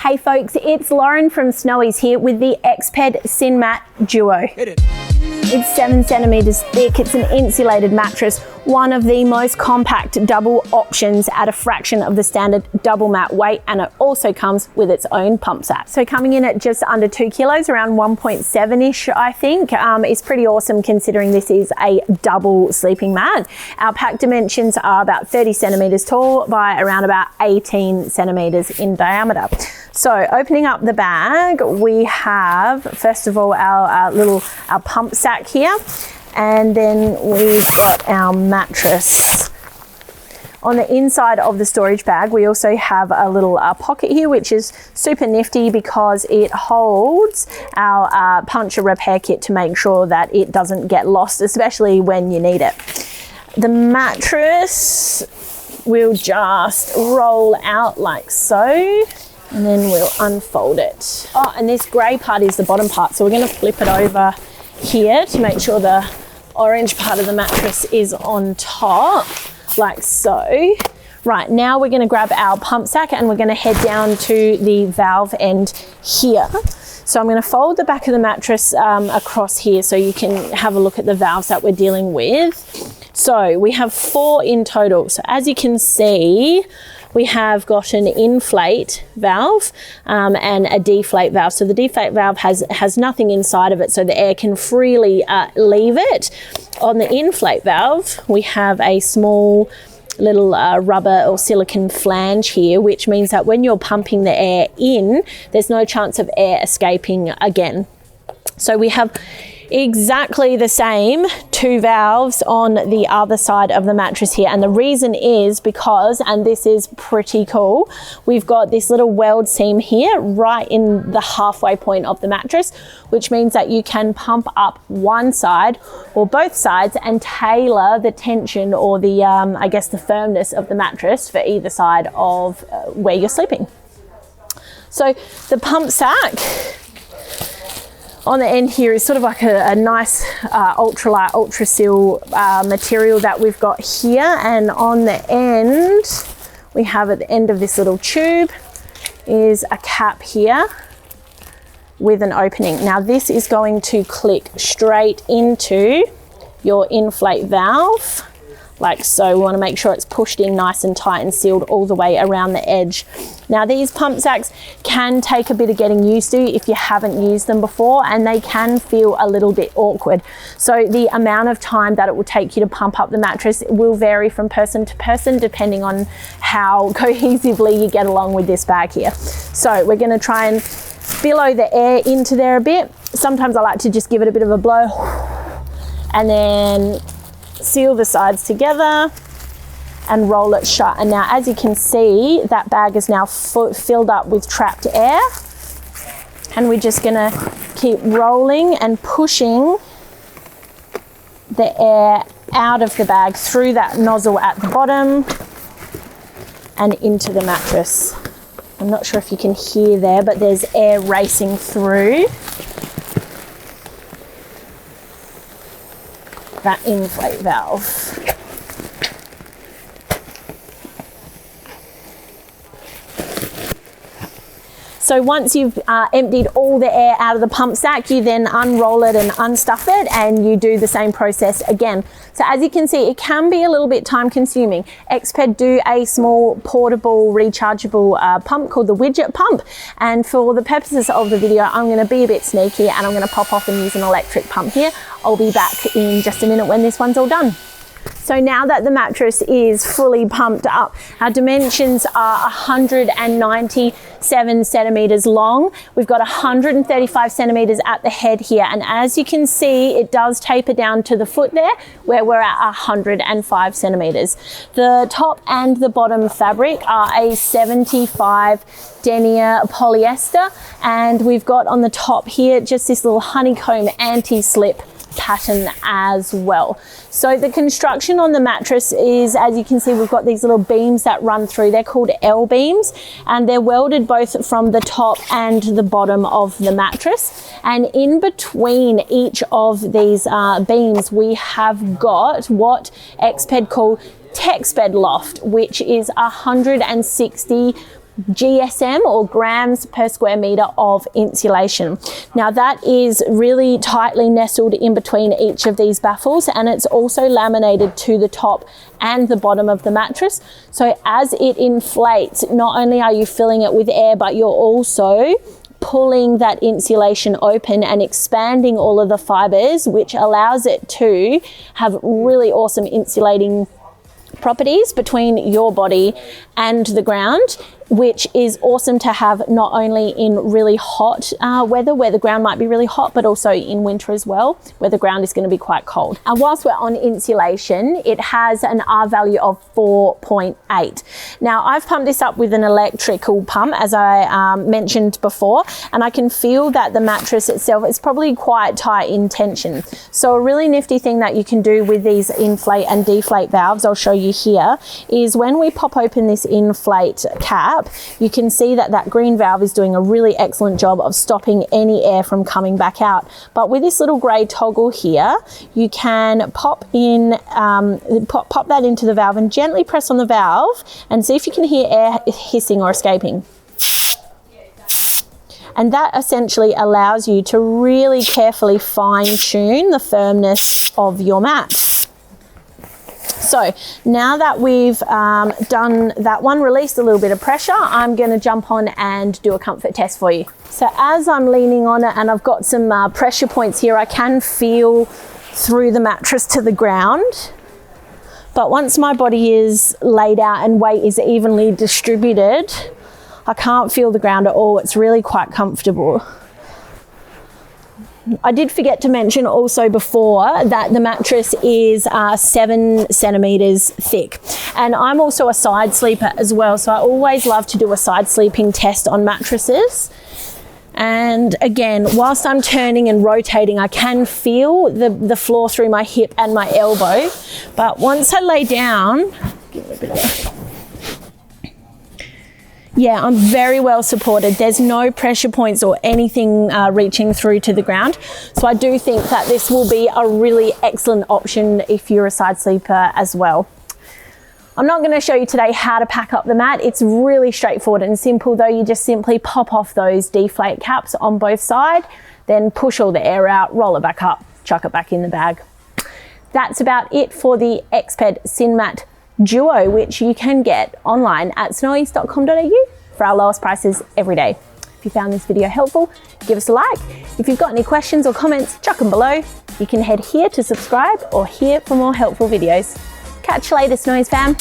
Hey folks, it's Lauren from Snowy's here with the Exped SynMat Duo. It's 7 centimeters thick, it's an insulated mattress, one of the most compact double options at a fraction of the standard double mat weight, and it also comes with its own pump sack. So coming in at just under 2 kilos, around 1.7-ish I think, is pretty awesome considering this is a double sleeping mat. Our pack dimensions are about 30 centimeters tall by around about 18 centimeters in diameter. So opening up the bag, we have first of all our pump sack here, and then we've got our mattress. On the inside of the storage bag, we also have a little pocket here, which is super nifty because it holds our puncture repair kit to make sure that it doesn't get lost, especially when you need it. The mattress will just roll out like so, and then we'll unfold it. Oh, and this grey part is the bottom part, so we're going to flip it over here to make sure the orange part of the mattress is on top, like so. Right, now we're going to grab our pump sack and we're going to head down to the valve end here. So I'm going to fold the back of the mattress across here so you can have a look at the valves that we're dealing with. So we have 4 in total. So as you can see, we have got an inflate valve and a deflate valve. So the deflate valve has nothing inside of it, so the air can freely leave it. On the inflate valve, we have a small little rubber or silicone flange here, which means that when you're pumping the air in, there's no chance of air escaping again. So we have exactly the same 2 valves on the other side of the mattress here, and the reason is because, and this is pretty cool, we've got this little weld seam here right in the halfway point of the mattress, which means that you can pump up one side or both sides and tailor the tension or the I guess the firmness of the mattress for either side of where you're sleeping. So the pump sack on the end here is sort of like a nice ultralight, ultra seal material that we've got here, and on the end we have, at the end of this little tube, is a cap here with an opening. Now this is going to click straight into your inflate valve, like so. We want to make sure it's pushed in nice and tight and sealed all the way around the edge. Now these pump sacks can take a bit of getting used to if you haven't used them before, and they can feel a little bit awkward. So the amount of time that it will take you to pump up the mattress will vary from person to person depending on how cohesively you get along with this bag here. So we're going to try and billow the air into there a bit. Sometimes I like to just give it a bit of a blow and then seal the sides together and roll it shut. And now as you can see, that bag is now filled up with trapped air, and we're just gonna keep rolling and pushing the air out of the bag through that nozzle at the bottom and into the mattress. I'm not sure if you can hear there, but there's air racing through that inflate valve. So once you've emptied all the air out of the pump sack, you then unroll it and unstuff it, and you do the same process again. So as you can see, it can be a little bit time consuming. Exped do a small portable rechargeable pump called the widget pump, and for the purposes of the video, I'm going to be a bit sneaky and I'm going to pop off and use an electric pump here. I'll be back in just a minute when this one's all done. So now that the mattress is fully pumped up, our dimensions are 197 centimeters long. We've got 135 centimeters at the head here, and as you can see, it does taper down to the foot there where we're at 105 centimeters. The top and the bottom fabric are a 75 denier polyester, and we've got on the top here just this little honeycomb anti-slip pattern as well. So the construction on the mattress is, as you can see, we've got these little beams that run through. They're called L beams, and they're welded both from the top and the bottom of the mattress. And in between each of these beams, we have got what Exped call Exped loft, which is 160 GSM or grams per square meter of insulation. Now that is really tightly nestled in between each of these baffles, and it's also laminated to the top and the bottom of the mattress. So as it inflates, not only are you filling it with air, but you're also pulling that insulation open and expanding all of the fibers, which allows it to have really awesome insulating properties between your body and the ground, which is awesome to have not only in really hot weather where the ground might be really hot, but also in winter as well, where the ground is going to be quite cold. And whilst we're on insulation, it has an R value of 4.8. Now I've pumped this up with an electrical pump, as I mentioned before, and I can feel that the mattress itself is probably quite tight in tension. So a really nifty thing that you can do with these inflate and deflate valves, I'll show you here, is when we pop open this inflate cap, you can see that that green valve is doing a really excellent job of stopping any air from coming back out. But with this little grey toggle here, you can pop that into the valve and gently press on the valve and see if you can hear air hissing or escaping. And that essentially allows you to really carefully fine tune the firmness of your mat. So now that we've done that one, released a little bit of pressure, I'm going to jump on and do a comfort test for you. So as I'm leaning on it and I've got some pressure points here, I can feel through the mattress to the ground. But once my body is laid out and weight is evenly distributed, I can't feel the ground at all. It's really quite comfortable. I did forget to mention also before that the mattress is 7 centimeters thick, and I'm also a side sleeper as well, so I always love to do a side sleeping test on mattresses. And again, whilst I'm turning and rotating, I can feel the floor through my hip and my elbow, but once I lay down, give it a bit of yeah, I'm very well supported. There's no pressure points or anything reaching through to the ground. So I do think that this will be a really excellent option if you're a side sleeper as well. I'm not going to show you today how to pack up the mat. It's really straightforward and simple though. You just simply pop off those deflate caps on both sides, then push all the air out, roll it back up, chuck it back in the bag. That's about it for the Exped SynMat Duo, which you can get online at snowies.com.au for our lowest prices every day. If you found this video helpful, give us a like. If you've got any questions or comments, chuck them below. You can head here to subscribe or here for more helpful videos. Catch you later, Snowies fam.